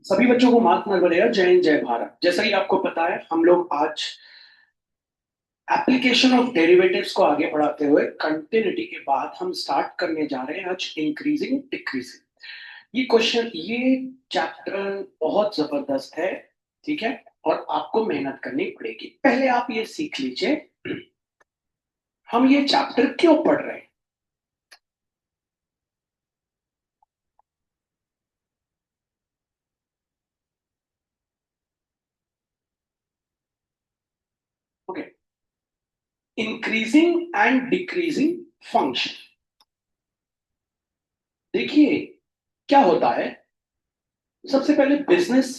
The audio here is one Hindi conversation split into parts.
सभी बच्चों को मार्क नरवरेया जय हिंद जय भारत। जैसा कि आपको पता है, हम लोग आज एप्लीकेशन ऑफ डेरिवेटिव्स को आगे बढ़ाते हुए कंटिन्यूटी के बाद हम स्टार्ट करने जा रहे हैं आज इंक्रीजिंग डिक्रीजिंग। ये चैप्टर बहुत जबरदस्त है। ठीक है, और आपको मेहनत करनी पड़ेगी। पहले आप ये सीख लीजिए, हम ये चैप्टर क्यों पढ़ रहे हैं। Okay, increasing and decreasing function. देखिए क्या होता है, सबसे पहले बिजनेस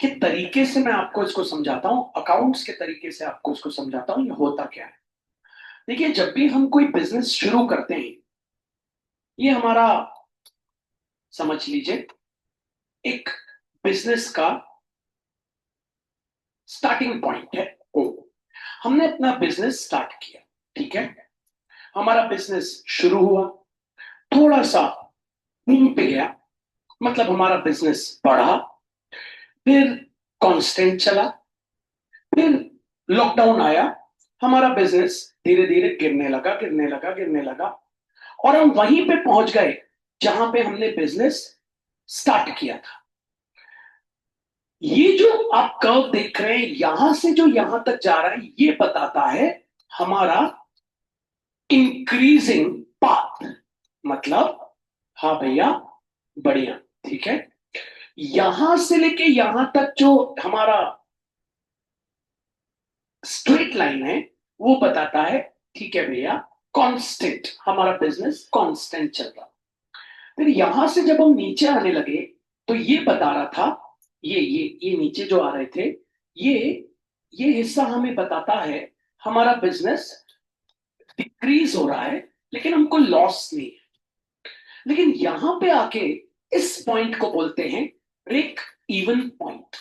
के तरीके से मैं आपको इसको समझाता हूं, अकाउंट्स के तरीके से आपको इसको समझाता हूं ये होता क्या है। देखिए, जब भी हम कोई बिजनेस शुरू करते हैं, ये हमारा, समझ लीजिए, एक बिजनेस का स्टार्टिंग पॉइंट है। ओ, हमने अपना बिजनेस स्टार्ट किया। ठीक है, हमारा बिजनेस शुरू हुआ, थोड़ा सा बूम पे गया, मतलब हमारा बिजनेस बढ़ा, फिर कांस्टेंट चला, फिर लॉकडाउन आया, हमारा बिजनेस धीरे धीरे गिरने लगा गिरने लगा गिरने लगा, और हम वहीं पे पहुंच गए जहां पे हमने बिजनेस स्टार्ट किया था। ये जो आप कर्व देख रहे हैं, यहां से जो यहां तक जा रहा है, ये बताता है हमारा इंक्रीजिंग पाथ। मतलब, हाँ भैया, बढ़िया। ठीक है, यहां से लेके यहां तक जो हमारा स्ट्रेट लाइन है, वो बताता है ठीक है भैया, कांस्टेंट, हमारा बिजनेस कांस्टेंट चल रहा। फिर यहां से जब हम नीचे आने लगे, तो ये बता रहा था, ये नीचे जो आ रहे थे, ये ये हिस्सा हमें बताता है हमारा बिजनेस डिक्रीज हो रहा है, लेकिन हमको लॉस नहीं है। लेकिन यहां पे आके इस पॉइंट को बोलते हैं ब्रेक इवन पॉइंट।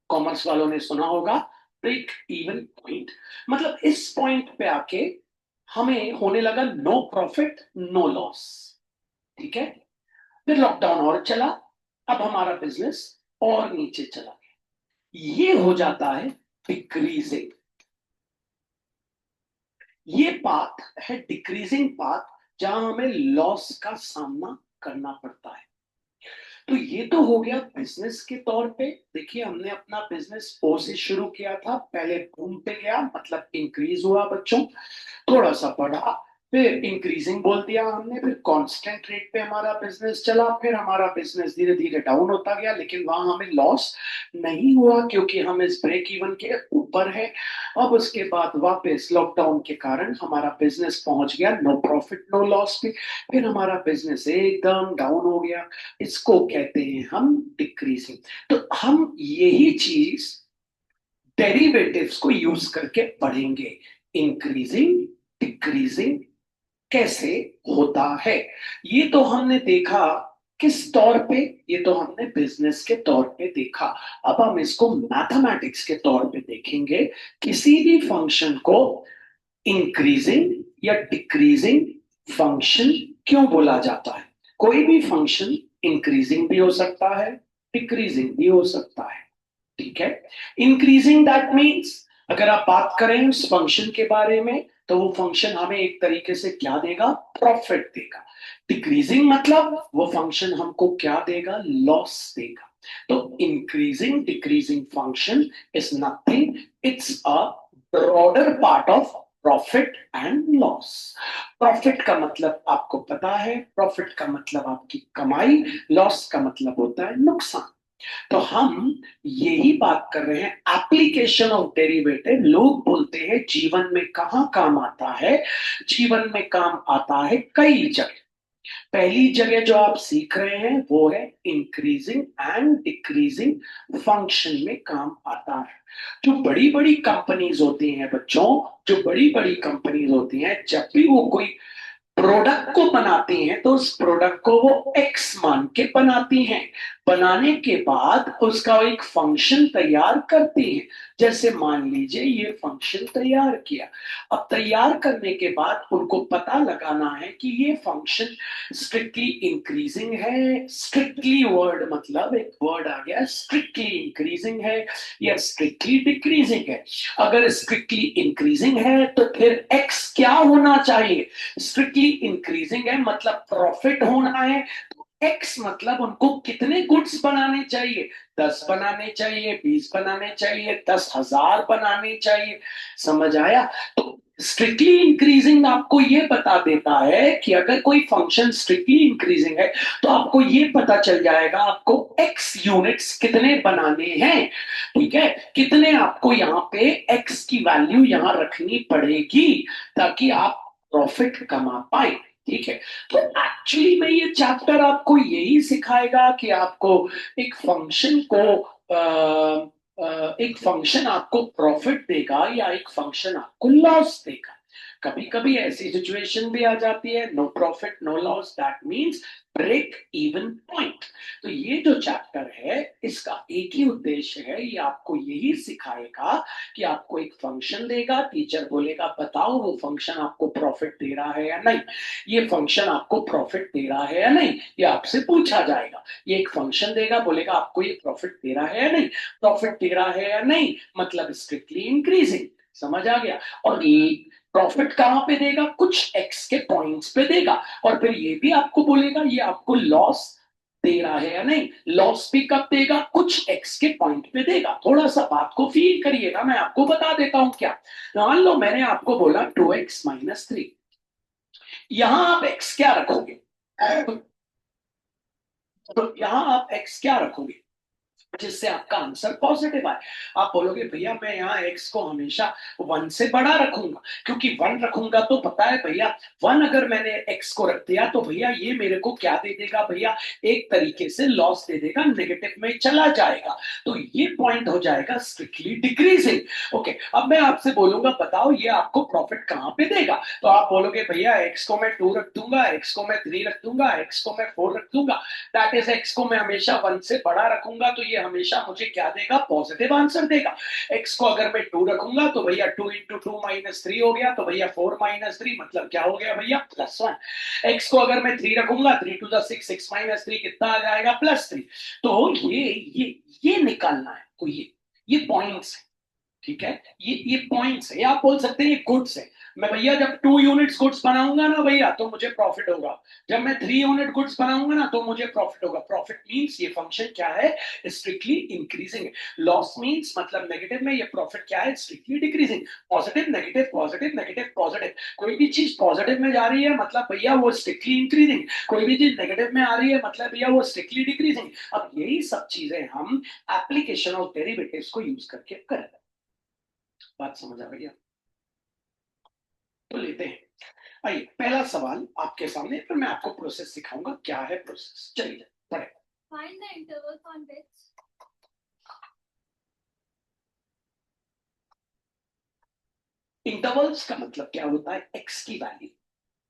कॉमर्स वालों ने सुना होगा ब्रेक इवन पॉइंट। मतलब इस पॉइंट पे आके हमें होने लगा नो प्रॉफिट नो लॉस। ठीक है, फिर लॉकडाउन और चला, अब हमारा बिजनेस और नीचे चला गया, ये हो जाता है डिक्रीजिंग। ये पाथ है डिक्रीजिंग पाथ, जहां हमें लॉस का सामना करना पड़ता है। तो ये तो हो गया बिजनेस के तौर पे। देखिए, हमने अपना बिजनेस ओ से शुरू किया था, पहले बूम पे गया, मतलब इंक्रीज हुआ बच्चों, थोड़ा सा बढ़ा, फिर इंक्रीजिंग बोल दिया हमने, फिर कांस्टेंट रेट पे हमारा बिजनेस चला, फिर हमारा बिजनेस धीरे धीरे डाउन होता गया, लेकिन वहां हमें लॉस नहीं हुआ क्योंकि हम इस ब्रेक इवन के ऊपर है। अब उसके बाद वापस लॉकडाउन के कारण हमारा बिजनेस पहुंच गया नो प्रॉफिट नो लॉस पे, फिर हमारा बिजनेस एकदम डाउन हो गया। इसको कहते हैं हम डिक्रीजिंग। तो हम यही चीज डेरिवेटिव्स को यूज करके पढ़ेंगे, इंक्रीजिंग डिक्रीजिंग कैसे होता है। ये तो हमने देखा किस तौर पे, ये तो हमने बिजनेस के तौर पे देखा। अब हम इसको मैथमेटिक्स के तौर पे देखेंगे। किसी भी फंक्शन को इंक्रीजिंग या डिक्रीजिंग फंक्शन क्यों बोला जाता है। कोई भी फंक्शन इंक्रीजिंग भी हो सकता है, डिक्रीजिंग भी हो सकता है। ठीक है, इंक्रीजिंग दैट मीन्स, अगर आप बात करें उस फंक्शन के बारे में, तो वो फंक्शन हमें एक तरीके से क्या देगा, प्रॉफिट देगा। डिक्रीजिंग मतलब वो फंक्शन हमको क्या देगा, लॉस देगा। तो increasing decreasing function is nothing, it's a broader part of profit and loss. Profit का मतलब आपको पता है, प्रॉफिट का मतलब आपकी कमाई, लॉस का मतलब होता है नुकसान। तो हम यही बात कर रहे हैं, एप्लीकेशन ऑफ डेरिवेटिव। लोग बोलते हैं जीवन में कहाँ काम आता है। जीवन में काम आता है कई जगह। पहली जगह जो आप सीख रहे हैं वो है इंक्रीजिंग एंड डिक्रीजिंग फंक्शन में काम आता है। जो बड़ी बड़ी कंपनीज होती हैं बच्चों, जो बड़ी बड़ी कंपनीज होती हैं, जब भी वो कोई प्रोडक्ट को बनाती हैं, तो उस प्रोडक्ट को वो एक्स मान के बनाती हैं। बनाने के बाद उसका एक फंक्शन तैयार करती है। जैसे मान लीजिए ये फंक्शन तैयार किया। अब तैयार करने के बाद उनको पता लगाना है कि ये फंक्शन स्ट्रिक्टली इंक्रीजिंग है, स्ट्रिक्टली वर्ड मतलब एक वर्ड आ गया, स्ट्रिक्टली इंक्रीजिंग है या स्ट्रिक्टली डिक्रीजिंग है। अगर स्ट्रिक्टली इंक्रीजिंग है तो फिर एक्स क्या होना चाहिए? स्ट्रिक्टली इंक्रीजिंग है मतलब प्रॉफिट होना है। एक्स मतलब उनको कितने गुड्स बनाने चाहिए? 10 बनाने चाहिए, 20 बनाने चाहिए, 10,000 बनाने चाहिए। समझ आया? तो स्ट्रिक्टली इंक्रीजिंग आपको ये बता देता है कि अगर कोई फंक्शन स्ट्रिक्टली इंक्रीजिंग है तो आपको ये पता चल जाएगा आपको एक्स यूनिट्स कितने बनाने हैं। ठीक है, कितने आपको यहाँ पे एक्स की वैल्यू यहाँ रखनी पड़ेगी ताकि आप प्रॉफिट कमा पाए। ठीक है, तो एक्चुअली में ये चैप्टर आपको यही सिखाएगा कि आपको एक फंक्शन को एक फंक्शन आपको प्रॉफिट देगा या एक फंक्शन आपको लॉस देगा। कभी कभी ऐसी सिचुएशन भी आ जाती है, no profit no loss, that means break even point. तो ये जो चैप्टर है इसका एक ही उद्देश्य है, ये आपको यही सिखाएगा कि आपको एक फंक्शन देगा, टीचर बोलेगा बताओ वो फंक्शन आपको प्रॉफिट दे रहा है या नहीं। ये फंक्शन आपको प्रॉफिट दे रहा है या नहीं, ये आपसे पूछा जाएगा। ये एक फंक्शन देगा, बोलेगा आपको ये प्रॉफिट दे रहा है या नहीं। प्रॉफिट दे रहा है या नहीं मतलब स्ट्रिक्टली इंक्रीजिंग। समझ आ गया? और ये प्रॉफिट कहां पे देगा? कुछ एक्स के पॉइंट्स पे देगा। और फिर ये भी आपको बोलेगा ये आपको लॉस दे रहा है या नहीं। लॉस भी कब देगा? कुछ एक्स के पॉइंट पे देगा। थोड़ा सा बात को फील करिएगा, मैं आपको बता देता हूं क्या। मान लो मैंने आपको बोला 2x-3, यहां आप एक्स क्या रखोगे? तो यहां आप एक्स क्या रखोगे जिससे आपका आंसर पॉजिटिव आए? आप बोलोगे भैया मैं यहाँ एक्स को हमेशा 1 से बड़ा रखूंगा, क्योंकि 1 रखूंगा तो पता है भैया 1 अगर मैंने एक्स को रख दिया तो भैया ये मेरे को क्या दे देगा भैया? एक तरीके से लॉस दे देगा, नेगेटिव में चला जाएगा। तो ये पॉइंट हो जाएगा स्ट्रिक्टली डिक्रीजिंग। ओके, अब मैं आपसे बोलूंगा बताओ ये आपको प्रॉफिट कहां पे देगा? तो आप बोलोगे भैया एक्स को मैं 2 रख दूंगा, एक्स को मैं 3 रख दूंगा, एक्स को मैं 4 रख दूंगा। दैट इज एक्स को मैं हमेशा 1 से बड़ा रखूंगा तो ये हमेशा मुझे क्या देगा? पॉजिटिव आंसर देगा। एक्स को अगर मैं 2 रखूंगा तो भैया 2 × 2 - 3 हो गया, तो भैया 4 - 3 मतलब क्या हो गया भैया? +1। एक्स को अगर मैं 3 रखूंगा, 3 × 2 = 6, 6 - 3 कितना आ जाएगा? +3। तो ये निकालना है को, ये पॉइंट्स है। ठीक है, ये पॉइंट्स है, आप बोल सकते हैं ये गुड्स है। मैं भैया जब 2 यूनिट्स गुड्स बनाऊंगा ना भैया तो मुझे प्रॉफिट होगा। जब मैं 3 यूनिट गुड्स बनाऊंगा ना तो मुझे प्रॉफिट होगा। प्रॉफिट मींस ये फंक्शन क्या है? स्ट्रिक्टली इंक्रीजिंग है। लॉस मींस मतलब नेगेटिव में, ये प्रॉफिट क्या है? Strictly decreasing. Positive negative positive negative positive. कोई भी चीज पॉजिटिव में जा रही है मतलब भैया वो स्ट्रिक्टली इंक्रीजिंग। कोई भी चीज नेगेटिव में आ रही है मतलब भैया वो स्ट्रिक्टली डिक्रीजिंग। अब यही सब चीजें हम एप्लीकेशन ऑफ डेरिवेटिव्स को यूज करके करेंगे। बात समझ आ गई? तो लेते हैं। आइए पहला सवाल आपके सामने, फिर मैं आपको प्रोसेस सिखाऊंगा क्या है प्रोसेस। चलिए पढ़े। Find the intervals on which intervals का मतलब क्या होता है? एक्स की वैल्यू।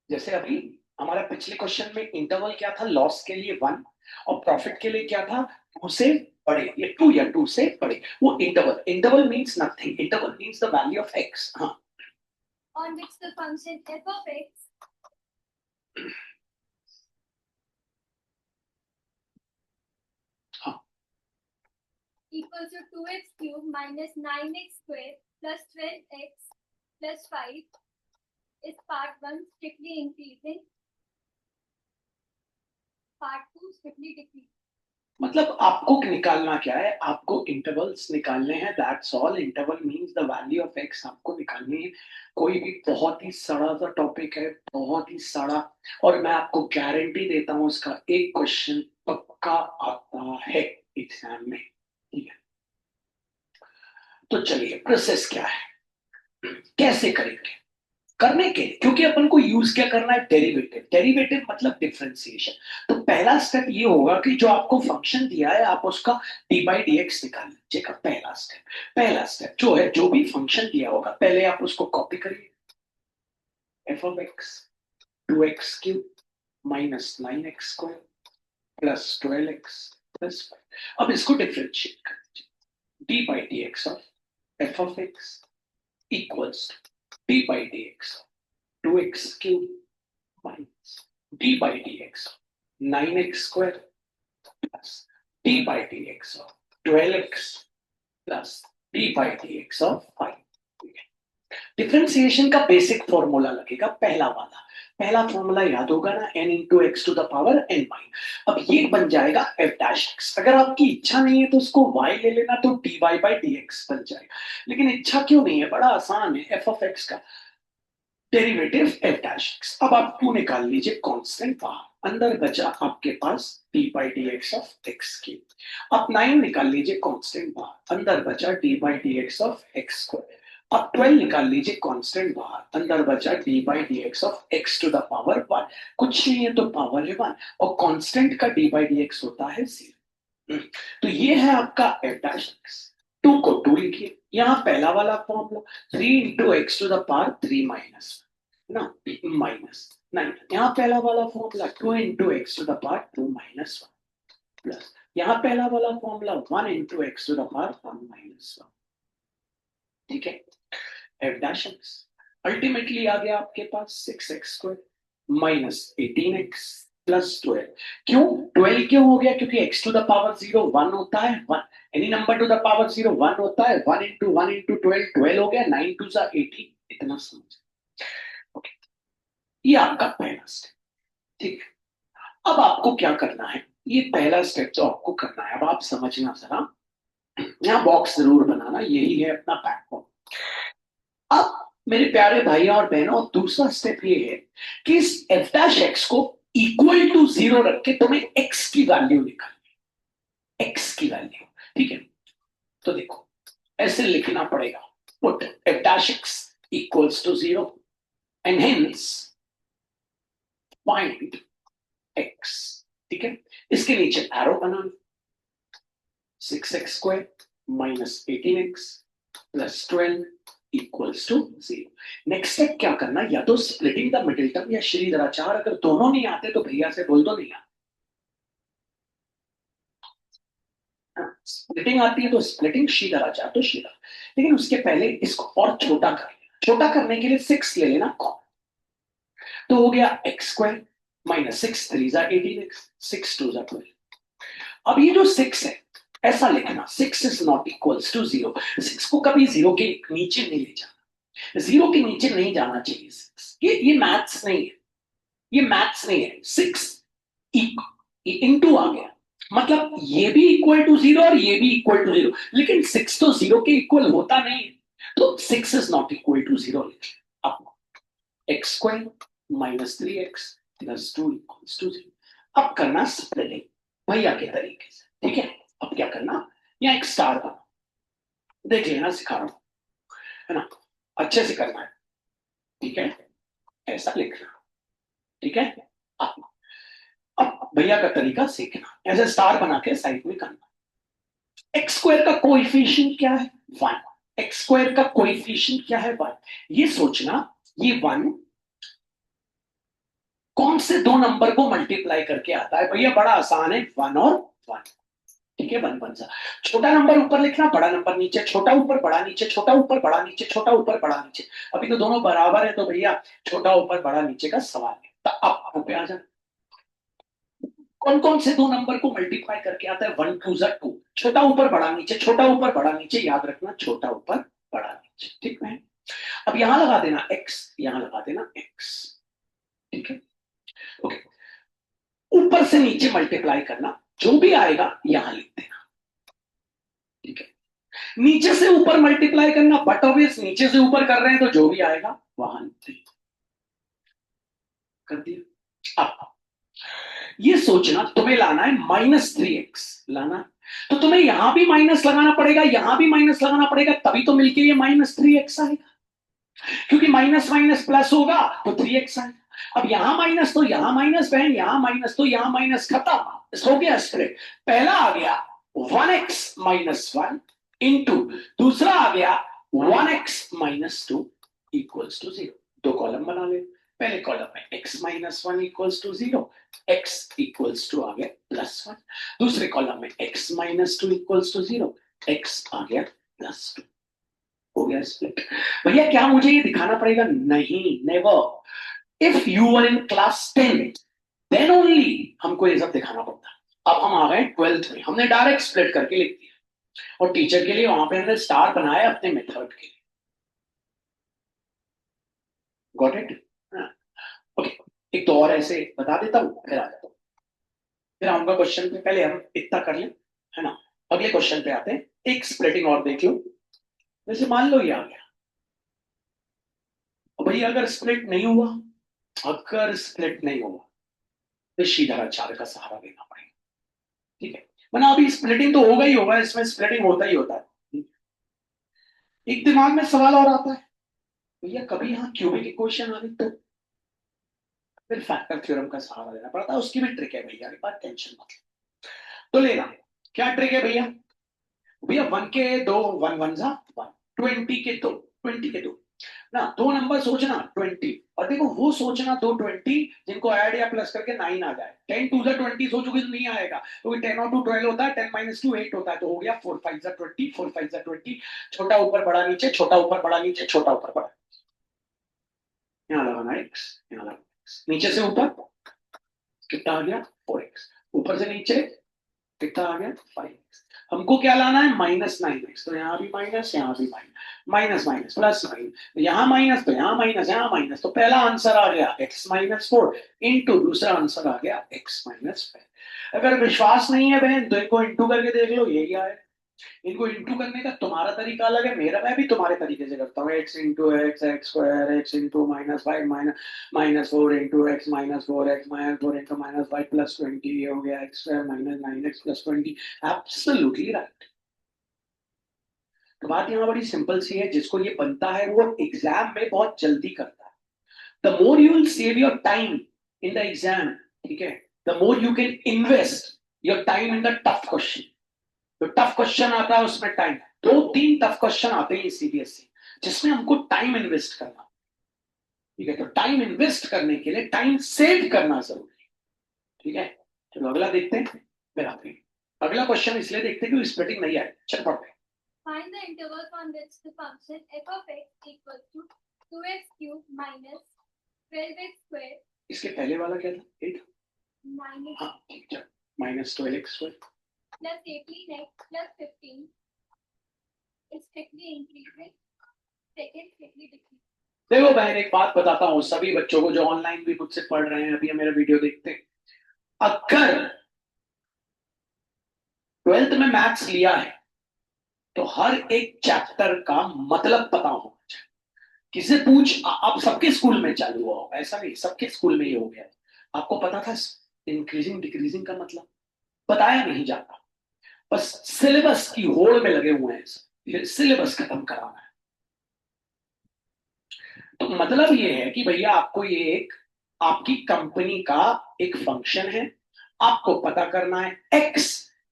जैसे अभी हमारा पिछले क्वेश्चन में इंटरवल क्या था? लॉस के लिए 1 और प्रॉफिट के लिए क्या था? 2 से बड़े, ये 2 या 2 से बड़े। वो interval, interval means nothing, interval means the value of x. हाँ, on which the function f of x हाँ, equals to 2x cubed minus 9x squared plus 12x plus 5 is part 1 strictly increasing, part 2 strictly decreasing. मतलब आपको निकालना क्या है? आपको इंटरवल्स निकालने हैं, that's all. Interval means the value of x आपको निकालनी है। कोई भी बहुत ही सड़ा सा टॉपिक है, बहुत ही सड़ा, और मैं आपको गारंटी देता हूं उसका एक क्वेश्चन पक्का आता है एग्जाम में। ठीक है, तो चलिए प्रोसेस क्या है, कैसे करेंगे? करने के लिए, क्योंकि अपन को यूज क्या करना है? डेरिवेटिव। डेरिवेटिव मतलब डिफरेंशिएशन। तो पहला स्टेप ये होगा कि जो आपको फंक्शन दिया है आप उसका d/dx निकाल लीजिएगा। पहला स्टेप, पहला स्टेप जो है, जो भी फंक्शन दिया होगा पहले आप उसको कॉपी करिए। F of x 2x³ - 9x² + 12x plus 5। अब इसको डिफरेंशिएट कर दीजिए, D by D x of F of x equals D by D x of 2x cube minus D by D x of 9x square plus D by D x of 12x plus D by D x of 5। Differentiation का बेसिक फॉर्मूला लगेगा पहला फॉर्मूला याद होगा ना, n into x to the power n mine. अब ये बन जाएगा f डैश x। अगर आपकी इच्छा नहीं है तो उसको y ले लेना, तो dy बाई dx बन जाएगा। लेकिन इच्छा क्यों नहीं है, बड़ा आसान है, f ऑफ x का डेरिवेटिव f डैश x। अब आप क्यों निकाल लीजिए कांस्टेंट बाहर, अंदर बचा आपके पास D by D x of X की। आप 9 निकाल लीजिए कांस्टेंट बाहर, अंदर बचा D by D x of X square. अब 12 निकाल लीजिए कांस्टेंट बाहर, अंदर बचा D by D x of x to the power 1। कुछ नहीं है तो पावर है 1, और कांस्टेंट का डी बाई डी एक्स होता है 0। तो ये है आपका एफ डैश एक्स। 2 को 2 लिखिए, यहाँ पहला वाला formula 3 into x to the power 3 minus ना माइनस 9, यहाँ पहला वाला formula 2 into x to the power 2 minus 1 plus यहाँ पहला वाला formula 1 into x to the power 1 minus 1। ठीक है, एफ डैश एक्स अल्टीमेटली आ गया आपके पास 6x square minus 18x plus 12। क्यों 12 क्यों हो गया, क्योंकि x टू द पावर 0 1 होता है, 1 any number two the power 0 1 होता है, 1 इंटू 12 12 हो गया, 9 टू 18। इतना समझ, ओके, ये आपका पहला स्टेप। ठीक, अब आपको क्या करना है, ये पहला स्टेप जो आपको करना है, अब आप समझना जरा, यहाँ बॉक्स जरूर बनाना, यही है अपना बैकबोन। अब मेरे प्यारे भाइयों और बहनों, दूसरा स्टेप ये है कि इस एफ डैश एक्स को इक्वल टू 0 रख के तुम्हें एक्स की वैल्यू निकालनी, एक्स की वैल्यू। ठीक है, तो देखो ऐसे लिखना पड़ेगा, put F dash x equals to 0 and hence find x. ठीक है, इसके नीचे एरो बनाना, 6x square minus 18x plus 12 equals to 0। Next step क्या करना, या तो स्प्लिटिंग द मिडिल टर्म या श्रीधराचार्य, अगर दोनों नहीं आते तो भैया से बोल दो नहीं आते। स्प्लिटिंग आती है तो स्प्लिटिंग, श्रीधराचार्य तो श्रीधर। लेकिन उसके पहले इसको और छोटा कर लेना, छोटा करने के लिए 6 ले लेना कॉमन, तो हो गया x स्क्वायर माइनस 6 3 जा 18x 6 2 जा 12। अब ये जो 6 है ऐसा लिखना, 6 इज नॉट इक्वल्स टू 0। 6 को कभी 0 के नीचे नहीं ले जाना, 0 के नीचे नहीं जाना चाहिए 6। ये मैथ्स नहीं है, ये मैथ्स नहीं है। 6 इंटू आ गया, मतलब ये भी इक्वल टू 0 और ये भी इक्वल टू 0, लेकिन 6 तो 0 के इक्वल होता नहीं है, तो 6 इज नॉट इक्वल टू 0 लिखिए। अब x square minus 3x plus 2 equals to 0। अब करना स्प्लिटिंग भैया के तरीके से। ठीक है, अब क्या करना, यहाँ एक स्टार बना, देख लेना, सिखा रहा हूं है ना, अच्छे से करना है। ठीक है, ऐसा लिखना। ठीक है, अब भैया का तरीका सीखना, ऐसे स्टार बना के साइड में करना। एक्स स्क्वायर का कोएफिशिएंट क्या है 1, एक्स स्क्वायर का कोएफिशिएंट क्या है 1। ये सोचना, ये 1 कौन से दो नंबर को मल्टीप्लाई करके आता है, भैया बड़ा आसान है, 1 और 1। ठीक है, 1 1 सा, छोटा नंबर ऊपर लिखना, बड़ा नंबर नीचे, छोटा ऊपर बड़ा नीचे, छोटा ऊपर बड़ा नीचे, छोटा ऊपर बड़ा नीचे। अभी तो दोनों बराबर है, तो भैया छोटा ऊपर बड़ा नीचे का सवाल है। तो अब पे आ जाना, कौन कौन से दो नंबर को मल्टीप्लाई करके आता है, 1 2 2, छोटा ऊपर बड़ा नीचे, छोटा ऊपर बड़ा नीचे, याद रखना छोटा ऊपर बड़ा नीचे। ठीक है, अब यहां लगा देना x, यहां लगा देना x। ठीक है, ओके, ऊपर से नीचे मल्टीप्लाई करना, जो भी आएगा यहां लिख देना। ठीक है, नीचे से ऊपर मल्टीप्लाई करना, बट ऑब्वियस नीचे से ऊपर कर रहे हैं तो जो भी आएगा वहां लिख देना। कर दिया। अब ये सोचना, तुम्हें लाना है -3x लाना, तो तुम्हें यहां भी माइनस लगाना पड़ेगा, यहां भी माइनस लगाना पड़ेगा, तभी तो मिलके ये -3x आएगा, क्योंकि माइनस माइनस प्लस होगा तो 3x आएगा। अब यहां माइनस तो यहां माइनस, बहन यहां माइनस तो यहां माइनस, खत्म, हो गया स्प्लिट। पहला आ गया 1x - 1 इंटू, दूसरा आ गया 1x - 2 इक्वल्स टू 0। दो कॉलम बना ले, पहले कॉलम में x minus one equals to 0, x equals to आ गया +1। दूसरे कॉलम में x minus two equals to 0, x आ गया +2। हो गया स्प्लिट। भैया क्या मुझे ये दिखाना पड़ेगा? नहीं, never. If you were in class 10 then only हमको ये सब दिखाना पड़ता। अब हम आ गए 12th में, हमने डायरेक्ट स्प्लिट करके लिख दिया, और टीचर के लिए वहां पे हमने स्टार बनाया अपने मेथड के लिए। Got it? ओके, एक तो और ऐसे बता देता हूं, फिर आ जाता हूं, फिर आऊंगा क्वेश्चन पे। पहले हम इतना कर लें, है ना? अगले क्वेश्चन पे आते हैं। एक स्प्लिटिंग और देख लो। जैसे मान लो ये आ गया, और भैया अगर स्प्लिट नहीं हुआ, अगर स्प्लिट नहीं हुआ तो सीधाचार का सहारा लेना पड़ेगा। ठीक है, वरना अभी स्प्लिटिंग तो होगा ही होगा, इसमें स्प्लिटिंग होता ही होता है। एक दिमाग में सवाल और आता है, भैया कभी यहाँ क्यूबिक इक्वेशन आ गई तो फिर फैक्टर थ्योरम का सहारा लेना पड़ता है। उसकी भी ट्रिक है भैया, एक बात टेंशन मत तो लेना। क्या ट्रिक है भैया? भैया 1 के 2, 1 1 जा 1, 20 के 2, 20 के 2 ना, दो नंबर सोचना 20, और देखो वो सोचना दो 20 जिनको ऐड या प्लस करके 9 आ जाए। 10 2 जा 20 सोचोगे तो नहीं आएगा, क्योंकि 10 और 2 12 होता है, 10 माइनस 2 8 होता है, तो हो गया 4 5 जा 20, 4 5 जा 20। छोटा ऊपर बड़ा नीचे, छोटा ऊपर बड़ा नीचे, छोटा ऊपर बड़ा। यहाँ लगाना x, यहाँ लगाना x, नीचे से ऊपर कितना आ गया 4x, ऊपर से नीचे कितना आ गया 5x। हमको क्या लाना है? -9x। तो यहाँ भी माइनस, यहाँ भी minus, minus minus plus minus, यहाँ माइनस तो यहाँ माइनस, यहाँ माइनस। तो पहला आंसर आ गया x माइनस 4 इंटू, दूसरा आंसर आ गया x माइनस 5। अगर विश्वास नहीं है बहन तो इनको इंटू करके देख लो, यही आए। इनको इंटू करने का तुम्हारा तरीका अलग है, मेरा मैं भी तुम्हारे तरीके से करता हूँ। X into x, x square, x into -5 minus 4 into x minus 4, x minus 4 into -5 plus 20, ये हो गया x square minus 9x plus 20। Absolutely right. तो बात यहाँ बड़ी सिंपल सी है, जिसको ये बनता है वो एग्जाम में बहुत जल्दी करता है। The more you will save your time in the exam, ठीक है, the more you can invest your time in the tough question. तो टफ क्वेश्चन आता है उसमें टाइम, 2-3 टफ क्वेश्चन आते हैं सीबीएसई जिसमें हमको टाइम इन्वेस्ट करना। ठीक है, तो टाइम इन्वेस्ट करने के लिए टाइम सेव करना जरूरी है। ठीक है, चलो अगला देखते हैं, फिर आते हैं। अगला क्वेश्चन इसलिए देखते हैं कि स्प्लिटिंग नहीं आए। चल पढ़ते हैं। Find the intervals on which the function f of x equals to 2x cubed minus 12x squared. इसके पहले वाला क्या था? 8। minus हाँ ठीक है, -12x square plus 18x plus 15 is strictly increasing, second strictly decreasing. देखो बहन, एक बात बताता हूँ सभी बच्चों को जो ऑनलाइन भी मुझसे पढ़ रहे हैं, अभी मेरा वीडियो देखते हैं। अगर 12th में मैथ्स लिया है तो हर एक चैप्टर का मतलब पता होना चाहिए। किसे पूछ, आप सबके स्कूल में चालू हुआ होगा, ऐसा नहीं सबके स्कूल में ये हो गया। आपको पता था इंक्रीजिंग डिक्रीजिंग का मतलब? बताया नहीं जाता, बस सिलेबस की होड़ में लगे हुए हैं, सिलेबस खत्म कराना है। तो मतलब ये है कि भैया आपको ये एक आपकी कंपनी का एक फंक्शन है, आपको पता करना है एक्स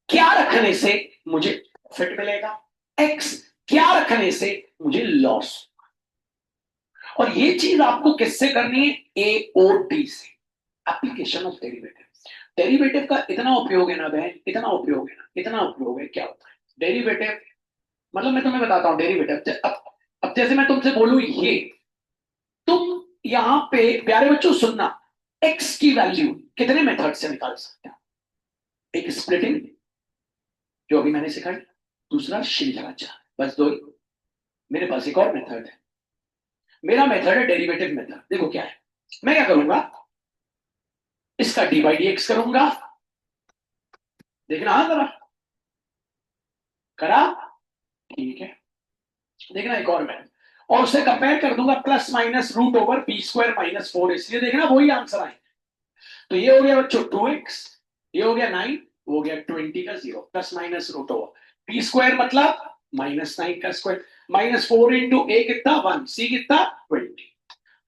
क्या रखने से मुझे प्रॉफिट मिलेगा, एक्स क्या रखने से मुझे लॉस। और ये चीज आपको किससे करनी है? एओटी से, एप्लीकेशन ऑफ डेरिवेटिव। डेरिवेटिव का इतना उपयोग है ना बहन, इतना उपयोग है ना, इतना उपयोग है। क्या होता है डेरिवेटिव? मतलब मैं तुम्हें बताता हूं डेरिवेटिव। अब जैसे मैं तुमसे बोलूं ये, तुम यहां पे प्यारे बच्चों सुनना, एक्स की वैल्यू कितने मेथड से निकाल सकते हैं? एक स्प्लिटिंग जो अभी मैंने सिखाई, दूसरा शिलचार, बस दो। मेरे पास एक और मेथड है, मेरा मेथड है डेरिवेटिव मेथड। देखो क्या है, मैं क्या करूंगा, इसका डी बाई डी एक्स करूंगा। देखना, हाँ जरा करा, ठीक है। देखना एक और मैं, और उसे कंपेयर कर दूंगा plus minus root over B square minus 4, इसलिए देखना वही आंसर आए। तो ये हो गया बच्चों 2x, ये हो गया 9, हो गया 20 का 0, plus minus root over B square मतलब -9 का स्क्वायर, -4 इंटू ए कितना 1, सी कितना 20,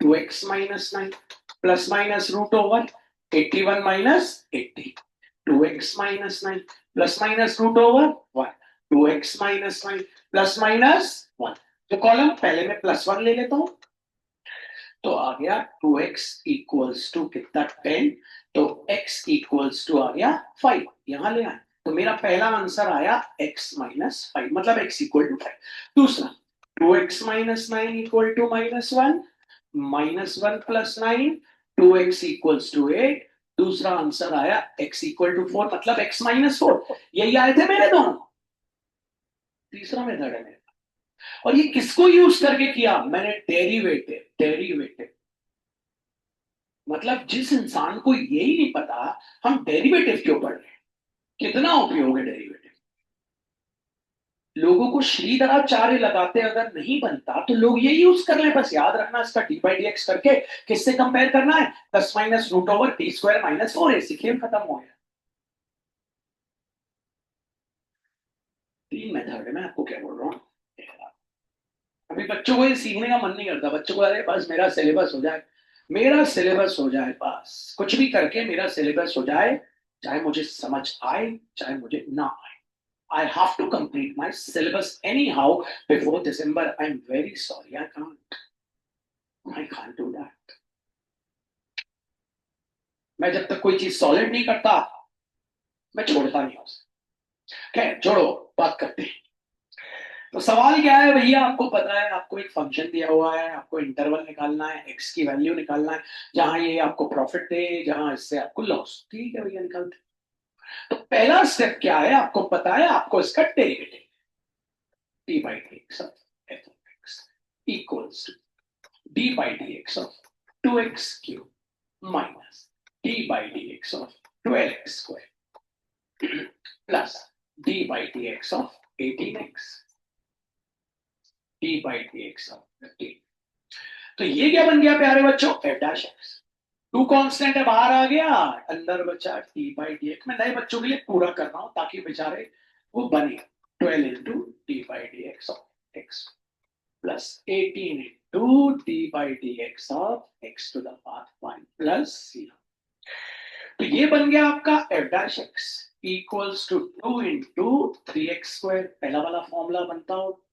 2x minus 9 plus minus root over 81 minus 80, 2x minus 9 plus minus root over 1, 2x minus 9 plus minus 1। तो कॉलम पहले मैं +1 ले लेता हूं, तो आ गया 2x इक्वल्स टू कितना 10, तो x इक्वल्स टू आ गया 5, यहां ले आए तो मेरा पहला आंसर आया x माइनस 5, मतलब x इक्वल टू 5। दूसरा 2x minus 9 equal to -1, -1 plus 9, 2x equals to 8। दूसरा आंसर आया x इक्वल टू 4, मतलब x माइनस 4। यही आए थे मेरे दोनों। तीसरा मेथड है मेरा, और ये किसको यूज करके किया मैंने? डेरिवेटिव। डेरिवेटिव मतलब जिस इंसान को यही नहीं पता हम डेरिवेटिव क्यों पढ़ रहे हैं, कितना उपयोग है डेरिवेटिव। लोगों को श्रीधराचार्य लगाते अगर नहीं बनता तो लोग ये यूज कर ले, बस याद रखना इसका डी बाई डी एक्स करके किससे कंपेयर करना है, plus minus root over T square minus 4 ऐसी खेल खत्म हो गया। तीन मेथड है, मैं आपको क्या बोल रहा हूँ। अभी बच्चों को ये सीखने का मन नहीं करता, बच्चों को अरे बस मेरा सिलेबस हो जाए, मेरा सिलेबस हो जाए, बस कुछ भी करके मेरा सिलेबस हो जाए, चाहे मुझे समझ आए चाहे मुझे ना आए। I have to complete my syllabus anyhow before December. I'm very sorry, I can't. I can't do that. मैं जब तक कोई चीज सॉलिड नहीं करता मैं छोड़ता नहीं उसे। खैर छोड़ो, बात करते हैं। तो सवाल क्या है भैया, आपको पता है आपको एक फंक्शन दिया हुआ है, आपको इंटरवल निकालना है, एक्स की वैल्यू निकालना है, जहां ये आपको प्रॉफिट दे जहां इससे आपको लॉस। ठीक है भैया, निकालते। तो पहला स्टेप क्या है आपको पता है, आपको इसका derivative D by D x of F of x equals to D by D x of 2x cube minus D by D x of 12x square plus D by D x of 18x D by D x of 15। तो ये क्या बन गया प्यारे बच्चों, F dash x. Two constant है, बाहर आ गया, अंदर बचा डी बाई डी एक्स। मैं नए बच्चों के लिए पूरा कर रहा हूं ताकि बेचारे वो बने 12 into D by D x of x plus 18 into D by D x of x to the power 1 plus 0। तो ये बन गया आपका F dash x equals to 2 into 3x square, पहला वाला फॉर्मूला बनता हो,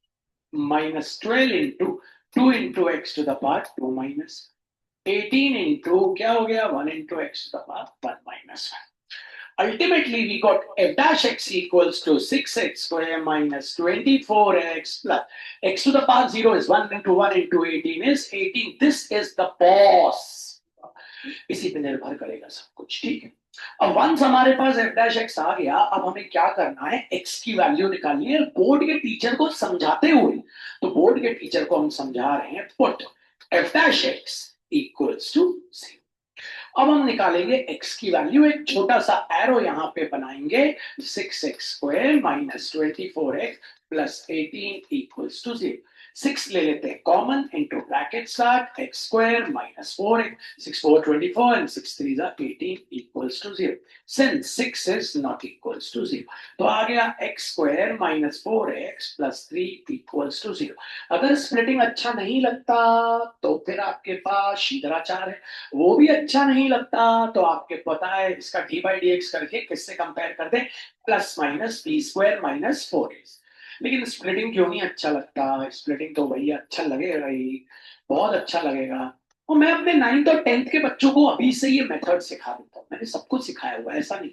minus 12 into 2 into x to the power 2 minus 18 into क्या हो गया 1 into x to the power 1 minus 1। Ultimately, we got f dash x equals to 6x square minus 24x plus x to the power 0 is 1 into 1 into 18 is 18. This is the boss. इसी पे निर्भर करेगा सब कुछ। ठीक है, अब वंस हमारे पास f dash x आ गया, अब हमें क्या करना है, x की वैल्यू निकालनी है बोर्ड के टीचर को समझाते हुए। तो बोर्ड के टीचर को हम समझा रहे हैं, put f dash x equals to 0। अब हम निकालेंगे x की वैल्यू, एक छोटा सा एरो यहां पे बनाएंगे, 6x square minus 24x plus 18 equals to 0। 6 ले लेते हैं common, into bracket start x square minus 4x, 6 4 24 and 6 3 18 equals to 0। Since 6 is not equals to 0, तो आ गया x square minus 4x plus 3 equals to 0। अगर स्प्लिटिंग अच्छा नहीं लगता तो फिर आपके पास शीधराचार्य है, वो भी अच्छा नहीं लगता तो आपके पता है इसका डी बाई डी एक्स करके किससे कंपेयर कर दे, plus minus B square minus 4x। लेकिन स्प्लिटिंग क्यों नहीं अच्छा लगता, स्प्लिटिंग तो भैया अच्छा लगेगा ही, बहुत अच्छा लगेगा। और मैं अपने 9th और 10th के बच्चों को अभी से ये मेथड सिखा देता हूँ, मैंने सब कुछ सिखाया हुआ है, ऐसा नहीं।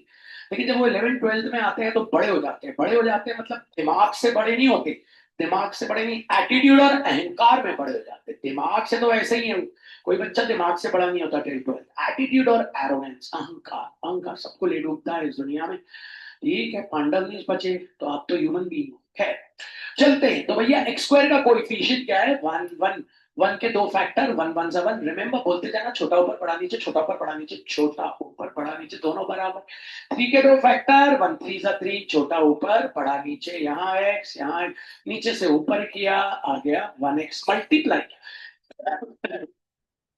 लेकिन जब वो 11th 12th में आते हैं तो बड़े हो जाते हैं, बड़े हो जाते हैं मतलब दिमाग से बड़े नहीं होते, दिमाग से बड़े नहीं, एटीट्यूड और अहंकार में बड़े हो जाते हैं। दिमाग से तो ऐसे ही है, कोई बच्चा दिमाग से बड़ा नहीं होता 10th-12th। एटीट्यूड और एरोगेंस, अहंकार, अहंकार सबको ले डूबता है इस दुनिया में। ठीक है, पांडव नहीं बचे तो आप तो ह्यूमन बीइंग हो। खैर चलते हैं, तो भैया एक्स स्क्वायर का कोएफिशिएंट क्या है, 1 1 1 के दो फैक्टर, 1 1 सा 1। रिमेंबर बोलते जाना, छोटा ऊपर पड़ा नीचे, छोटा ऊपर पड़ा नीचे, छोटा ऊपर पड़ा नीचे, दोनों बराबर। 3 के दो फैक्टर, 1 3 सा 3, छोटा ऊपर पड़ा नीचे, यहाँ x यहाँ नीचे से ऊपर किया, आ गया 1x मल्टीप्लाई,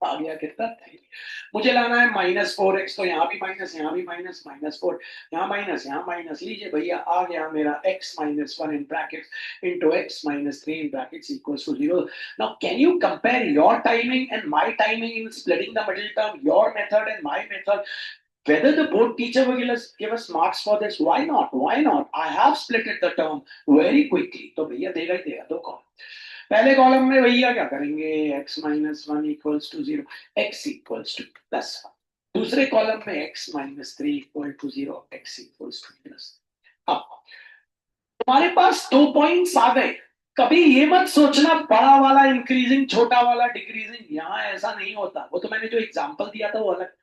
आ गया कितना 3। मुझे लाना है -4x, तो यहाँ भी माइनस, यहाँ भी माइनस, -4 यहाँ माइनस, यहाँ माइनस, लीजिए भैया आ गया मेरा x -1 in brackets into x -3 in brackets equals to 0। Now can you compare your timing and my timing in splitting the middle term, your method and my method, whether the board teacher will give us marks for this? Why not, why not? I have splitted the term very quickly, तो भैया देगा ही देगा, दो कौन। पहले कॉलम में भैया क्या करेंगे, x minus one equals to zero, x equals to plus one. दूसरे कॉलम में x minus three equal to zero, x equals to plus. अब तुम्हारे पास 2 पॉइंट्स आ गए। कभी ये मत सोचना बड़ा वाला इंक्रीजिंग छोटा वाला डिक्रीजिंग, यहां ऐसा नहीं होता। वो तो मैंने जो एग्जांपल दिया था वो अलग।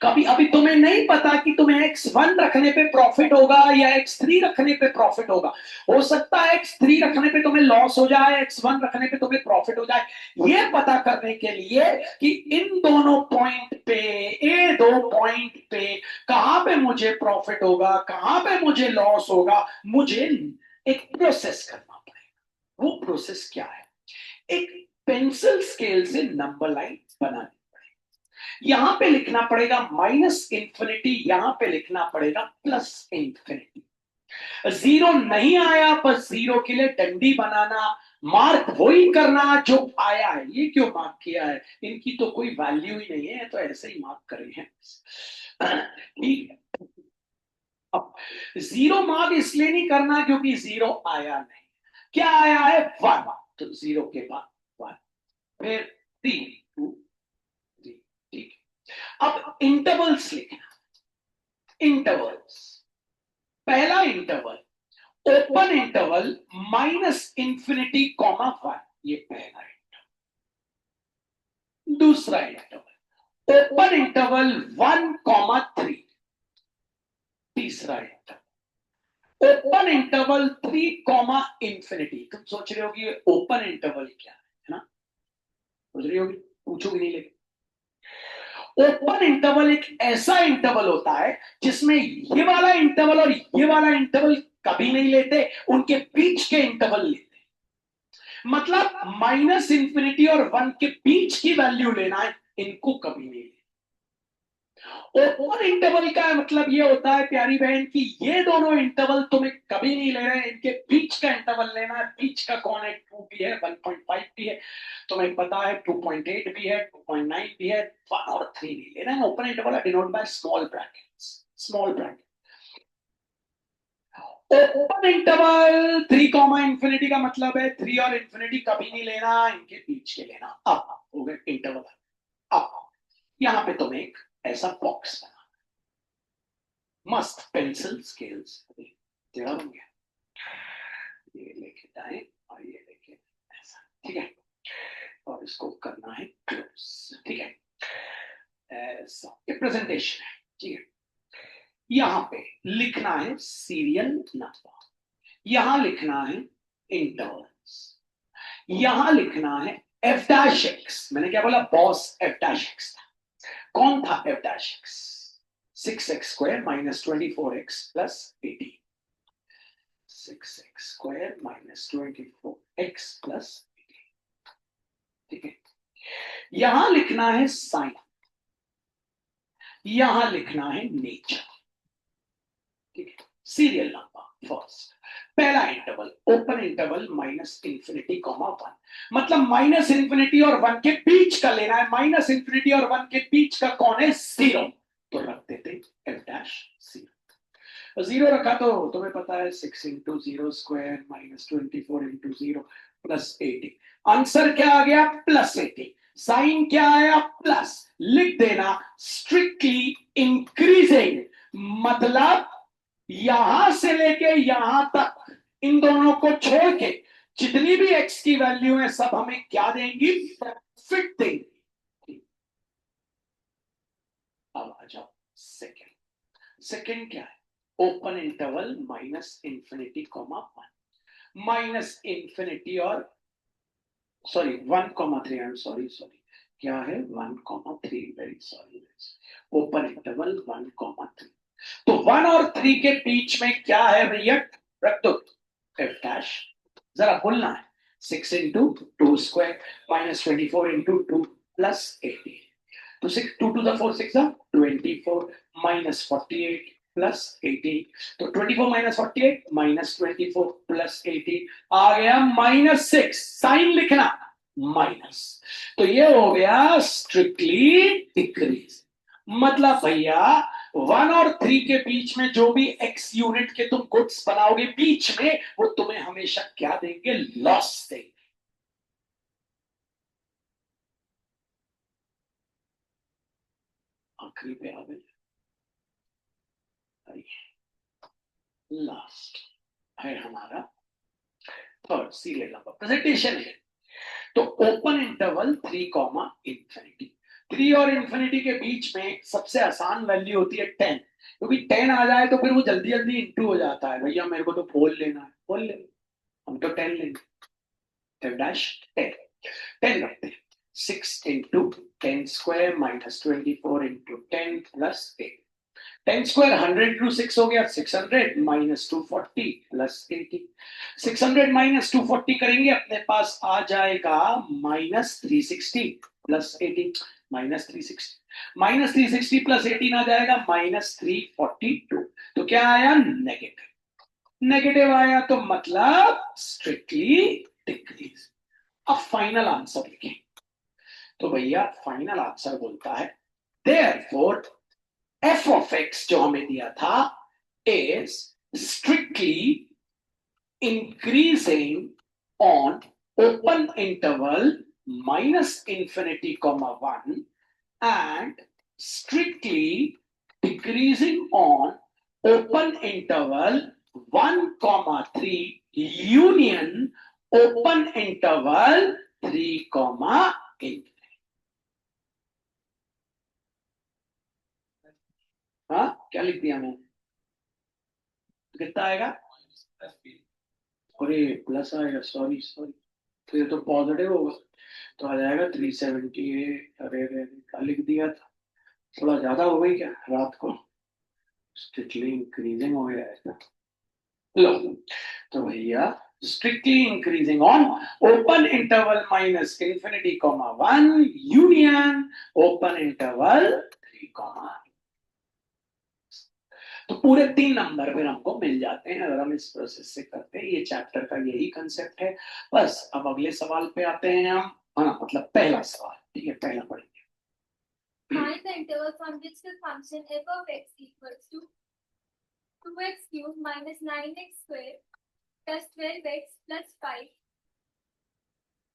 कभी अभी तुम्हें नहीं पता कि तुम्हें x1 रखने पे प्रॉफिट होगा या x3 रखने पे प्रॉफिट होगा। हो सकता है x3 रखने पे तुम्हें लॉस हो जाए, x1 रखने पे तुम्हें प्रॉफिट हो जाए। ये पता करने के लिए कि इन दोनों पॉइंट पे, ये दो पॉइंट पे कहां पे मुझे प्रॉफिट होगा, कहां पे मुझे लॉस होगा, मुझे एक प्रोसेस करना पड़ेगा। वो प्रोसेस क्या है? एक पेंसिल स्केल से नंबर लाइन बनानी। यहां पे लिखना पड़ेगा माइनस इंफिनिटी, यहां पे लिखना पड़ेगा प्लस इंफिनिटी। जीरो नहीं आया पर जीरो के लिए डंडी बनाना, मार्क वही करना जो आया है। ये क्यों मार्क किया है, इनकी तो कोई वैल्यू ही नहीं है, तो ऐसे ही मार्क करे हैं। ठीक है। अब जीरो मार्क इसलिए नहीं करना क्योंकि जीरो आया नहीं। क्या आया है? वन। तो जीरो के बाद वन, फिर थ्री, टू, थ्री। ठीक है। अब इंटरवल्स लिखना। इंटरवल्स, पहला interval open interval minus infinity comma one, ये पहला इंटरवल। दूसरा इंटरवल ओपन इंटरवल 1, 3। तीसरा इंटरवल ओपन इंटरवल 3, इंफिनिटी। तुम सोच रहे हो कि ओपन इंटरवल क्या है ना? सोच रही होगी, पूछोगी नहीं। लेकिन ओपन इंटरवल एक ऐसा इंटरवल होता है जिसमें ये वाला इंटरवल और ये वाला इंटरवल कभी नहीं लेते, उनके बीच के इंटरवल लेते। मतलब माइनस इंफिनिटी और वन के बीच की वैल्यू लेना है, इनको कभी नहीं लेना। ओपन इंटरवल का मतलब ये होता है प्यारी बहन कि ये दोनों इंटरवल तुम्हें कभी नहीं ले रहे हैं, इनके बीच का इंटरवल लेना है। बीच का कौन है? 2 भी है, 1.5 भी है, तुम्हें पता है 2.8 भी है, 2.9 भी है। 1 और 3 नहीं लेना है। Open interval denote by small brackets, small bracket. Open interval 3, infinity का मतलब है 3 और इंफिनिटी कभी नहीं लेना, इनके बीच के लेना। अब हो गए इंटरवल। अब यहां पे तुम्हें एक ऐसा बॉक्स बना, मस्त पेंसिल स्केल्स टेढ़ा बन गया, ये लेके जाए और ये लेके ऐसा। ठीक है। और इसको करना है क्लोज। ठीक है, ऐसा ये प्रेजेंटेशन है। ठीक है। यहां पे लिखना है सीरियल नंबर, यहां लिखना है इंटरवल्स, यहां लिखना है एफ डैश एक्स। मैंने क्या बोला बॉस? एफ डैश एक्स था। कौन था F dash x? 6x² minus 24x plus 18। 6x² minus 24x plus 18। ठीक है। यहां लिखना है साइन, यहां लिखना है नेचर। ठीक है। सीरियल नंबर फर्स्ट, पहला interval open interval minus infinity comma one, मतलब माइनस इंफिनिटी और वन के बीच का लेना है। माइनस इंफिनिटी और वन के बीच का कौन है? जीरो। तो रख देते एफ डैश जीरो। जीरो रखा तो तुम्हें पता है 6 × 0² माइनस 24 × 0 प्लस 80। आंसर क्या आ गया? प्लस 80। साइन क्या आया? प्लस। लिख देना स्ट्रिक्टली इंक्रीजिंग, मतलब यहां से लेके यहां तक इन दोनों को छोड़ के जितनी भी एक्स की वैल्यू है सब हमें क्या देंगी? प्रॉफिट देंगी। अब आ जाओ सेकंड। सेकंड क्या है? Open interval minus infinity comma one, minus infinity और सॉरी 1, 3। आई एम सॉरी, क्या है? 1, 3। Very sorry. Open interval 1, 3। तो 1 और 3 के बीच में क्या है भैया? रख दो एफ डैश। जरा बोलना है 6 × 2² माइनस 24 × 2 प्लस 80। तो 2 to the 4 6 24 माइनस 48 प्लस 80। तो 24 माइनस 48 माइनस 24 प्लस 80 आ गया -6। साइन लिखना माइनस, तो ये हो गया स्ट्रिक्टली डिक्रीज। मतलब भैया 1 और 3 के बीच में जो भी एक्स यूनिट के तुम गुड्स बनाओगे बीच में, वो तुम्हें हमेशा क्या देंगे? लॉस देंगे। आखिरी पे आ गए, लास्ट है हमारा थर्ड सीरियल नंबर प्रेजेंटेशन है। तो ओपन इंटरवल 3 कॉमा इंफिनिटी, 3 और इंफिनिटी के बीच में सबसे आसान वैल्यू होती है 10, क्योंकि 10 आ जाए तो फिर वो जल्दी जल्दी इंटू हो जाता है। भैया मेरे को तो फोल लेना है, फोल ले, हम तो 10 लेंगे, 10 डैश 10, 10 रखते हैं। 6 इंटू 10 square minus 24 into 10 plus 8, 10 square 100 to 6 हो गया 600 माइनस 240 प्लस 80, 600 माइनस 240 करेंगे अपने पास आ जाएगा minus 360 plus 18, minus 360 minus 360 plus 18 आ जाएगा माइनस 342। तो क्या आया? नेगेटिव। नेगेटिव आया तो मतलब स्ट्रिक्टली डिक्रीज। अब फाइनल आंसर लिखें। तो भैया फाइनल आंसर बोलता है देयरफॉर f of x जो हमें दिया था is strictly increasing on open interval minus infinity comma 1 and strictly decreasing on open interval 1 comma 3 union open interval 3 comma infinity। हाँ क्या लिख दिया मैंने? तो कितना आएगा? अरे प्लस आएगा, सॉरी सॉरी, तो ये तो पॉजिटिव होगा, तो आ जाएगा 378। अरे अरे क्या लिख दिया था, थोड़ा ज्यादा हो गई क्या रात को, स्ट्रिक्टली इंक्रीजिंग हो गया है। लो तो भैया strictly increasing on open interval minus infinity comma 1 union open interval 3 comma. तो पूरे 3 नंबर फिर हमको मिल जाते हैं अगर हम इस प्रोसेस से करते हैं। ये चैप्टर का यही कंसेप्ट है। बस अब अगले सवाल पे आते हैं हम। हाँ मतलब पहला सवाल, ठीक है, पहला पढ़ेंगे। Find the interval from which the function f of x equals to 2x cubed minus 9x squared plus 12x plus 5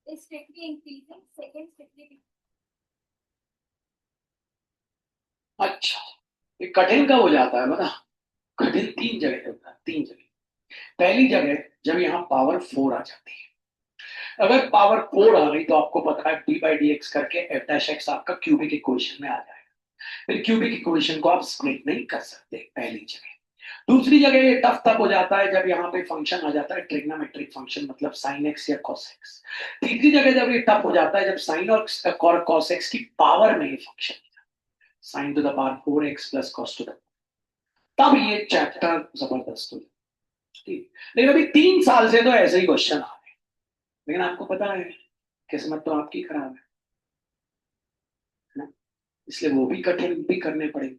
is strictly increasing, second strictly decreasing. अच्छा ये कठिन कब हो जाता है बता? कठिन 3 जगह होता है, 3 जगह। पहली जगह जब यहाँ पावर 4 आ जाती है। अगर पावर 4 आ गई तो आपको पता है डी बाई डी एक्स करके एफ डैश एक्स आपका क्यूबिक इक्वेशन में आ जाएगा। फिर क्यूबिक इक्वेशन को आप स्प्लिट नहीं कर सकते, पहली जगह। दूसरी जगह ये टफ तब हो जाता है जब यहाँ पे फंक्शन आ जाता है ट्रिग्नोमेट्रिक फंक्शन, मतलब साइन एक्स या कॉस एक्स। तीसरी जगह जब ये टफ हो जाता है जब साइन और कॉस एक्स की पावर में ये function, sign to the power 4x plus cos two the, तब ये चैप्टर जबरदस्त हो जाता है। लेकिन अभी 3 साल से तो ऐसे ही क्वेश्चन आ रहे हैं, लेकिन आपको पता है किस्मत तो आपकी खराब है ना, इसलिए वो भी कठिन भी करने पड़ेंगे।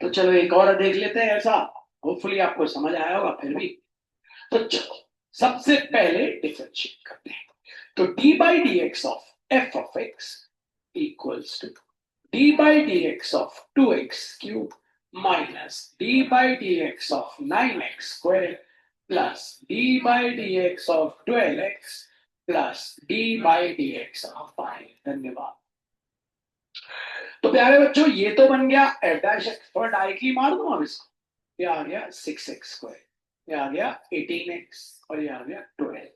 तो चलो एक और देख लेते हैं ऐसा, होपफुली आपको समझ आया होगा फिर भी। तो चलो सबसे पहले डिफरेंशिएट करते हैं। तो D by D x of F of x equals to D by D x of 2x cube minus D by D x of 9x square plus D by D x of 12x plus D by D x of 5। धन्यवाद। तो प्यारे बच्चों ये तो बन गया एफ डैश एक्स, थोड़ा डायरेक्टली मार दो हम इसको। ये आ गया 6x स्क्वायर, ये आ गया 18x और ये आ गया 12।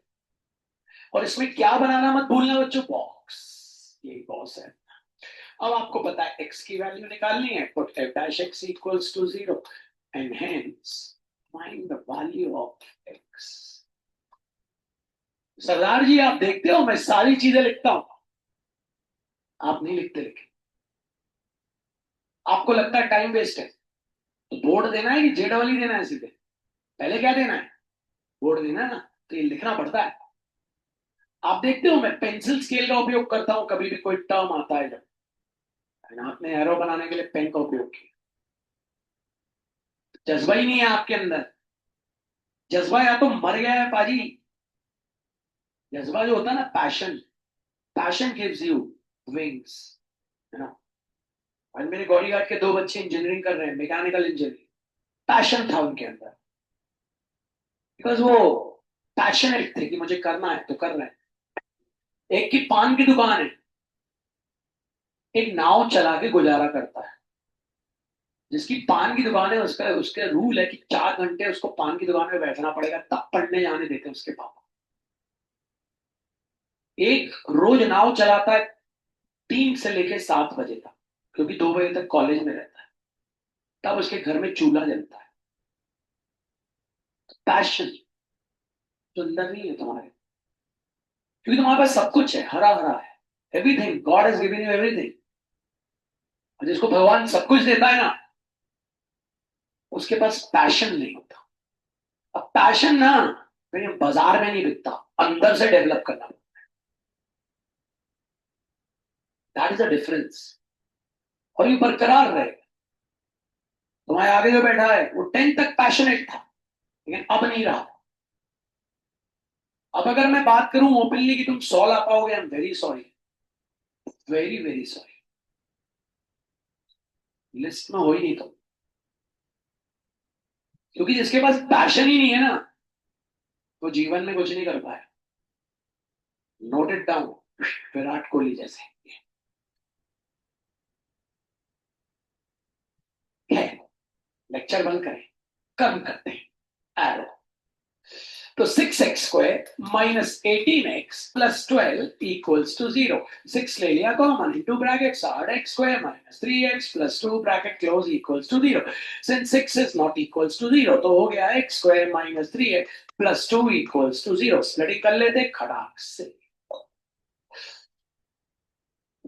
और इसमें क्या बनाना मत भूलना बच्चों, बॉक्स, यही बॉक्स है। अब आपको पता है x की वैल्यू निकालनी है, put f dash x equals to 0 and hence find the value of x। सरदार जी आप देखते हो मैं सारी चीजें लिखता हूं, आप नहीं लिखते, लिखे आपको लगता है टाइम वेस्ट है, तो बोर्ड देना है कि जे डबल ही देना है? सीधे पहले क्या देना है? बोर्ड देना है ना, तो ये लिखना पड़ता है। आप देखते हो मैं पेंसिल स्केल का उपयोग करता हूं कभी भी कोई टर्म आता है, जब आपने एरो बनाने के लिए पेन का उपयोग किया। जज्बा ही नहीं है आपके अंदर, जज्बा या तो मर गया है पाजी। जज्बा जो होता है ना, passion, passion gives you wings, है ना। आज मेरे गौरी घाट के 2 बच्चे इंजीनियरिंग कर रहे हैं, मैकेनिकल इंजीनियरिंग, पैशन था उनके अंदर, बिकॉज वो पैशनेट थे कि मुझे करना है तो कर रहे हैं। एक की पान की दुकान है, एक नाव चला के गुजारा करता है, जिसकी पान की दुकान है उसका उसके रूल है कि 4 घंटे उसको पान की दुकान में बैठना पड़ेगा, तब पढ़ने जाने देते हैं उसके पापा। एक रोज नाव चलाता है 3 से लेके 7 बजे तक, क्योंकि 2 बजे तक कॉलेज में रहता है, तब उसके घर में चूल्हा जलता है। पैशन सुंदर नहीं है तुम्हारे, क्योंकि तुम्हारे पास सब कुछ है, हरा हरा है, everything God has given you everything. और जिसको भगवान सब कुछ देता है ना, उसके पास पैशन नहीं होता। अब पैशन ना कहीं बाजार में नहीं बिकता, अंदर से डेवलप करना, दैट इज अ डिफरेंस। और ये बरकरार रहे। तुम्हारे आगे जो बैठा है वो 10 तक पैशनेट था, लेकिन अब नहीं रहा। अब अगर मैं बात करूं ओपनली कि तुम 100 ला पाओगे, I am very sorry, very very sorry, list में हो ही नहीं तुम। क्योंकि जिसके पास पैशन ही नहीं है ना, वो जीवन में कुछ नहीं कर पाया। Note it down, Virat Kohli जैसे है। लेक्चर बंद करें, कर्म करते हैं। एरो, तो 6x² minus 18x plus 12 equals to 0। 6 ले लिया common, into bracket 8x² minus 3x plus 2 bracket close equals to 0। Since 6 is not equals to 0, तो हो गया x² minus 3x plus 2 equals to 0। Splitting कर लेते खड़ाक से।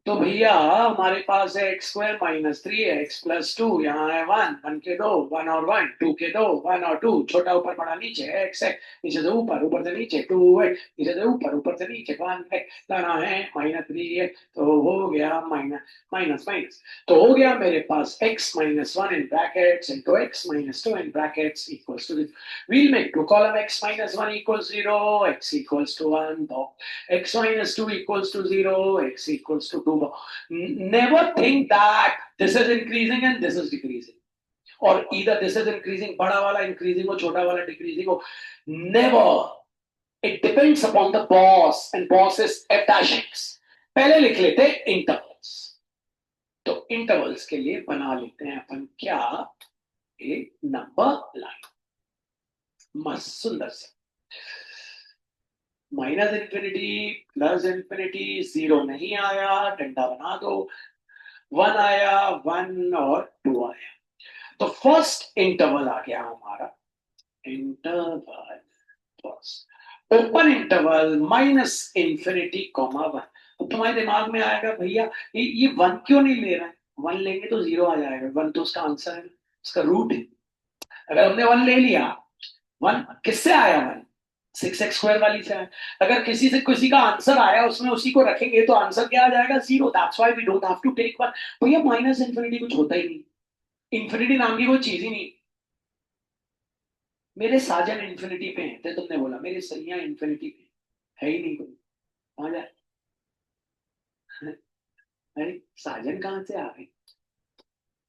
तो भैया हमारे पास है x² माइनस 3x प्लस 2, यहाँ है 1, 1 के 2, 1 और 1, 2 के 2, 1 और 2, छोटा ऊपर बड़ा नीचे, x है, नीचे से ऊपर, ऊपर से नीचे 2 है, नीचे से ऊपर, ऊपर से नीचे 1 है, लाना है माइनस 3 है, तो हो गया माइनस माइनस माइनस। तो हो गया मेरे पास x minus 1 in brackets into x minus 2 in brackets equals to, we'll make two column x minus 1 equals 0, x equals to 1, x minus 2 equals to 0, x equals to 2. Never think that this is increasing and this is decreasing, or either this is increasing, बड़ा वाला increasing हो, छोटा वाला decreasing हो. Never. It depends upon the boss, and boss is f dash x. पहले लिख लेते intervals. तो intervals के लिए बना लेते हैं अपन क्या, एक नंबर लाइन, मस्त सुंदर से। माइनस इंफिनिटी, प्लस इंफिनिटी, 0 नहीं आया, डंडा बना दो, 1 आया, 1 और 2 आया। तो फर्स्ट इंटरवल आ गया हमारा, interval first, open interval minus infinity comma 1। तो तुम्हारे दिमाग में आएगा भैया ये 1 क्यों नहीं ले रहा है, 1 लेंगे तो 0 आ जाएगा, 1 तो उसका आंसर है, उसका रूट है। अगर हमने 1 ले लिया, 1 किससे आया, 1 6x² वाली से आया। अगर किसी से किसी का आंसर आया उसमें उसी को रखेंगे तो आंसर क्या आ जाएगा, 0। That's why we don't have to take 1। भैया माइनस इंफिनिटी कुछ होता ही नहीं, इंफिनिटी नाम की कोई चीज ही नहीं। मेरे साजन इंफिनिटी पे हैं, तो तुमने बोला मेरे सैया इंफिनिटी पे है ही नहीं कोई, कहां जाए। अरे साजन कहां से आ गई,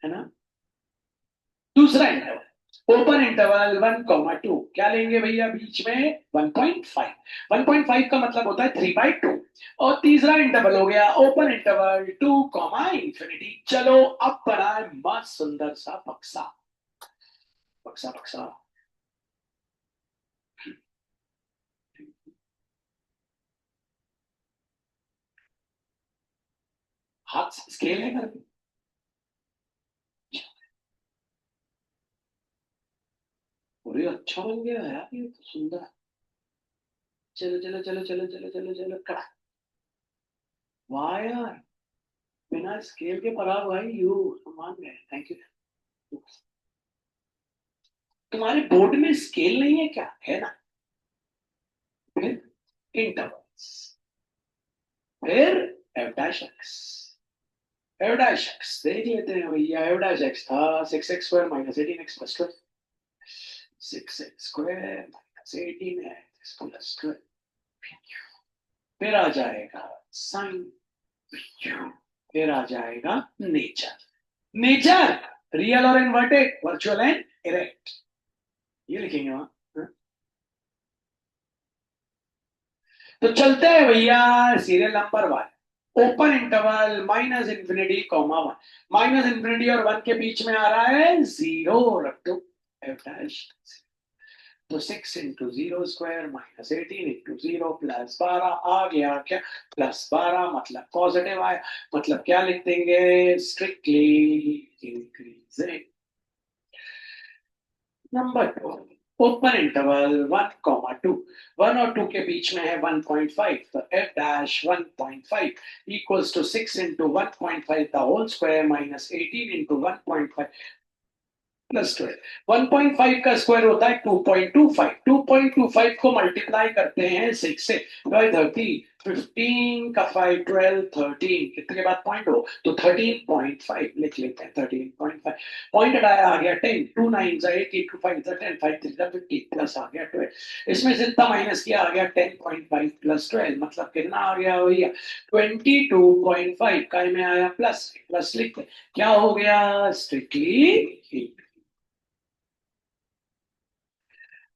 है ना। दूसरा इंटरवल, ओपन इंटरवल 1, 2, क्या लेंगे भैया बीच में, 1.5। 1.5 का मतलब होता है 3/2। और तीसरा इंटरवल हो गया ओपन इंटरवल 2, इंफिनिटी। चलो अब बना है मस्त सुंदर सा बक्सा, बक्सा बक्सा। हाथ स्केल है घर पे, अरे अच्छा बन गया यार, ये तो सुंदर। चलो चलो चलो चलो चलो चलो चलो कड़ा, वाह यार, बिना स्केल के पराग भाई यू मान गए, थैंक यू। तुम्हारे बोर्ड में स्केल नहीं है क्या, है ना। फिर इंटरवल्स, फिर F dash x, F dash x देख लेते हैं भैया। एफ डैश एक्स था 6x² minus 18x plus 12, 6x² minus 18x plus 12। फिर आ जाएगा साइन, फिर आ जाएगा नेचर। नेचर रियल और इन्वर्टेड, वर्चुअल एंड इरेक्ट, ये लिखेंगे वहां। तो चलते हैं भैया serial number 1। Open interval minus infinity comma 1, minus infinity और 1 के बीच में आ रहा है 0, रख दो एफ डैश। तो 6 इंटू 0² माइनस 18 इंटू 0 प्लस 12 आ गया क्या, प्लस 12 मतलब पॉजिटिव आया, मतलब क्या लिख देंगे, strictly increasing. Number 2, open interval 1, 2, 1 और 2 के बीच में है 1.5, तो f dash 1.5 equals to 6 into 1.5 the whole square minus 18 into 1.5 plus 12। 1.5 का स्क्वायर होता है 2.25, 2.25 को मल्टीप्लाई करते हैं 6 से, 13, 15 का 5, 12, 13, कितने के बाद पॉइंट हो तो 13.5 लिख लेते हैं, 13.5 पॉइंट हटाया आ गया 10, 2 9 18, 2 5 10, 5 3 15 प्लस आ गया 12, इसमें से इतना माइनस किया आ गया 10.5 प्लस 12, मतलब कितना आ गया भैया 22.5 का में आया प्लस, प्लस लिखते क्या हो गया, स्ट्रिक्टली।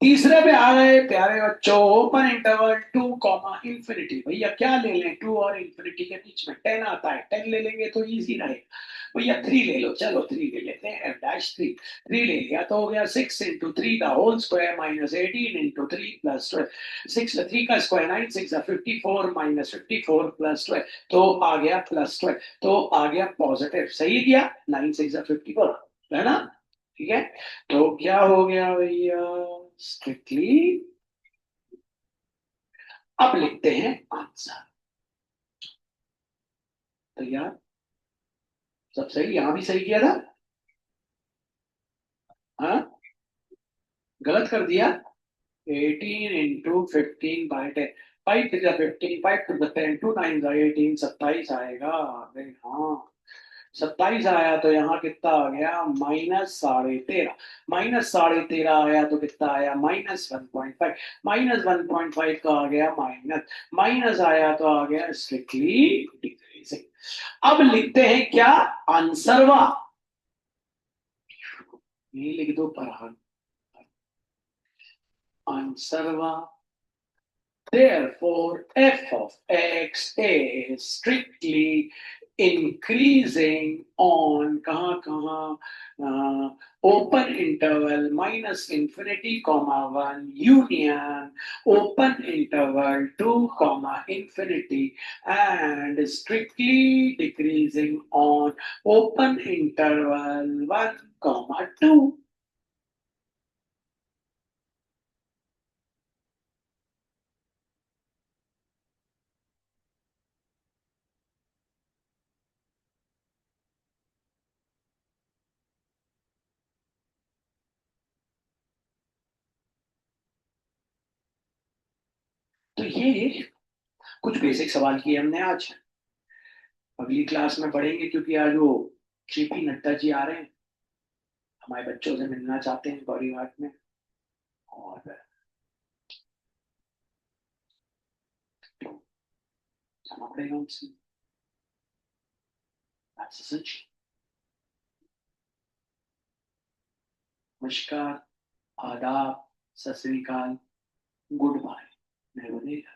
तीसरे पे आ गए प्यारे बच्चों, ओपन इंटरवल 2, भैया क्या ले लें, 2 और इंफिनिटी के बीच में 10 आता है, 10 ले लेंगे तो इजी रहेगा, भैया 3 ले लो, चलो 3 ले लेते हैं, एफ डैश 3, 3 ले लिया तो हो गया 6 into 3 the whole square minus 18 into 3 plus 12, 6 3 का स्क्वायर 9 6 54 माइनस 54 प्लस 12, तो आ गया प्लस 12, तो आ गया पॉजिटिव, सही दिया 9 6 54 है ना, ठीक है, तो क्या हो गया भैया, स्ट्रिक्टली। अब लिखते हैं आंसर, तो यार सब सही, यहां भी सही किया था, हाँ गलत कर दिया, 18 इंटू 15/10, 5 3 15, 5 टू 10, 2 9 18, 27 आएगा, अरे हाँ 27 आया तो यहाँ कितना आ गया, -13.5, -13.5 आया तो कितना आया, -1.5, -1.5 का आ गया माइनस, माइनस आया तो आ गया स्ट्रिक्टली डिक्रीजिंग। अब लिखते हैं क्या, आंसरवा, ये लिख दो पर आंसरवा, therefore f of x is strictly increasing on कहाँ कहाँ, open interval minus infinity comma 1 union open interval 2 comma infinity and strictly decreasing on open interval 1 comma 2। तो ये कुछ बेसिक सवाल किए हमने आज, अगली क्लास में पढ़ेंगे क्योंकि आज वो जेपी नड्डा जी आ रहे हैं, हमारे बच्चों से मिलना चाहते हैं गौरी घाट में, और तो जाना पड़ेगा उनसे, सच। नमस्कार, आदाब, सत श्री अकाल, गुड बाय, मैं बनेगा।